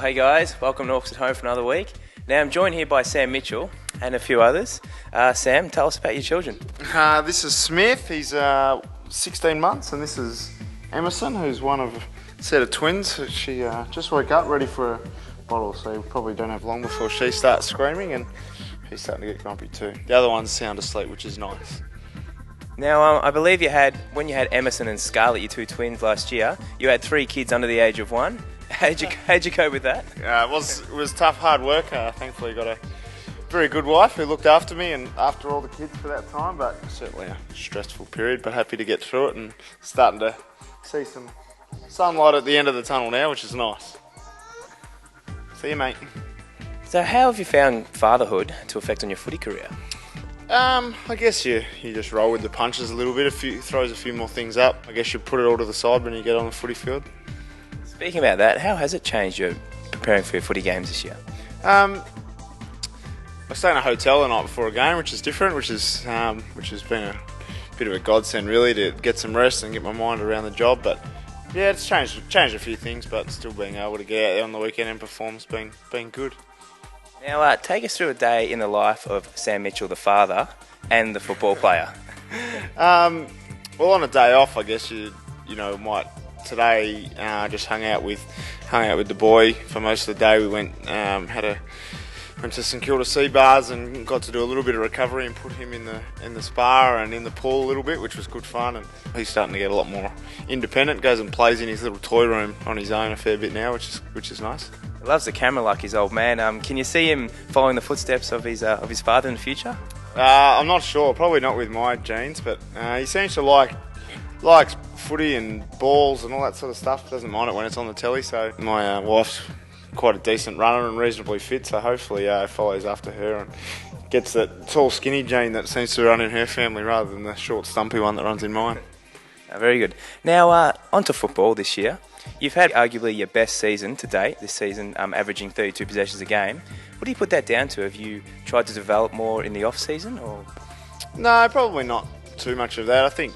Hey guys, welcome to Hawks at Home for another week. Now I'm joined here by Sam Mitchell and a few others. Sam, tell us about your children. This is Smith, he's 16 months, and this is Emerson, who's one of a set of twins. She just woke up ready for a bottle, so you probably don't have long before she starts screaming, and he's starting to get grumpy too. The other one's sound asleep, which is nice. Now, I believe when you had Emerson and Scarlett, your two twins last year, you had 3 kids under the age of 1. How'd you cope with that? It was tough, hard work. Thankfully got a very good wife who looked after me and after all the kids for that time, but certainly a stressful period, but happy to get through it and starting to see some sunlight at the end of the tunnel now, which is nice. See you, mate. So how have you found fatherhood to affect on your footy career? I guess you just roll with the punches a little bit. Throws a few more things up. I guess you put it all to the side when you get on the footy field. Speaking about that, how has it changed your preparing for your footy games this year? I stay in a hotel the night before a game, which is different, which has been a bit of a godsend really, to get some rest and get my mind around the job. But yeah, it's changed a few things, but still being able to get out there on the weekend and perform has been good. Now, take us through a day in the life of Sam Mitchell, the father and the football player. Well, on a day off, I guess you might. Today, just hung out with the boy for most of the day. We went to St Kilda Sea Bars and got to do a little bit of recovery and put him in the spa and in the pool a little bit, which was good fun. And he's starting to get a lot more independent. Goes and plays in his little toy room on his own a fair bit now, which is nice. He loves the camera like his old man. Can you see him following the footsteps of his father in the future? I'm not sure. Probably not with my genes, but he seems to likes footy and balls and all that sort of stuff. Doesn't mind it when it's on the telly. So my wife's quite a decent runner and reasonably fit, so hopefully follows after her and gets that tall skinny gene that seems to run in her family rather than the short stumpy one that runs in mine. Very good. Now on to football this year. You've had arguably your best season to date this season, averaging 32 possessions a game. What do you put that down to? Have you tried to develop more in the off season, or? No, probably not too much of that. I think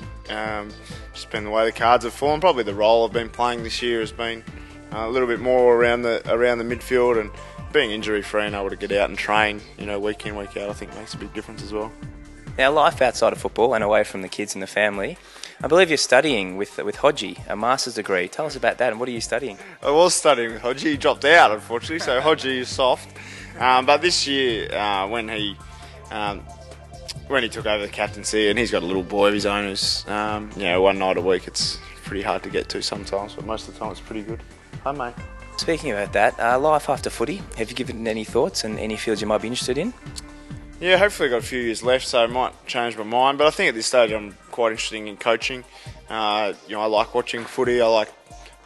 just been the way the cards have fallen. Probably the role I've been playing this year has been a little bit more around the midfield, and being injury free and able to get out and train, week in, week out, I think makes a big difference as well. Now, life outside of football and away from the kids and the family, I believe you're studying with Hodgie, a master's degree. Tell us about that, and what are you studying? I was studying with Hodgie. He dropped out, unfortunately, so Hodgie is soft. But this year, when he took over the captaincy, and he's got a little boy of his own who's, one night a week, it's pretty hard to get to sometimes, but most of the time it's pretty good. Hi, mate. Speaking about that, life after footy, have you given it any thoughts and any fields you might be interested in? Yeah, hopefully I've got a few years left, so I might change my mind, but I think at this stage I'm quite interested in coaching. I like watching footy, I like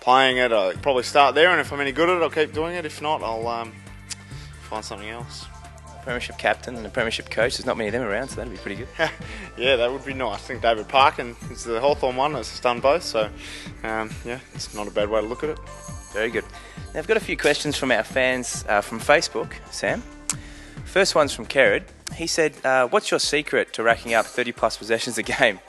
playing it. I'll probably start there, and if I'm any good at it, I'll keep doing it. If not, I'll find something else. Premiership captain and a premiership coach, there's not many of them around, so that'd be pretty good. Yeah, that would be nice. I think David Parkin is the Hawthorn one that's done both, so it's not a bad way to look at it. Very good. Now, I've got a few questions from our fans from Facebook, Sam. First one's from Kerrod. He said, what's your secret to racking up 30 plus possessions a game?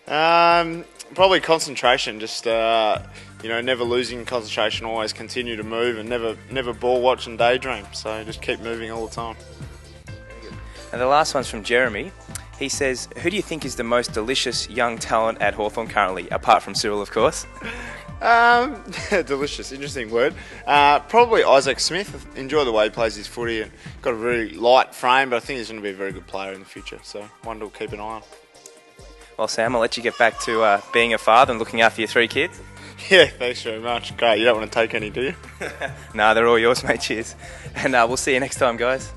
Probably concentration, just never losing concentration, always continue to move and never ball watch and daydream, so just keep moving all the time. Very good. And the last one's from Jeremy. He says, who do you think is the most delicious young talent at Hawthorn currently, apart from Cyril, of course? Delicious, interesting word. Probably Isaac Smith. Enjoy the way he plays his footy and got a very light frame, but I think he's going to be a very good player in the future, so one to keep an eye on. Well, Sam, I'll let you get back to being a father and looking after your 3 kids. Yeah, thanks very much. Great, you don't want to take any, do you? No, they're all yours, mate. Cheers. And we'll see you next time, guys.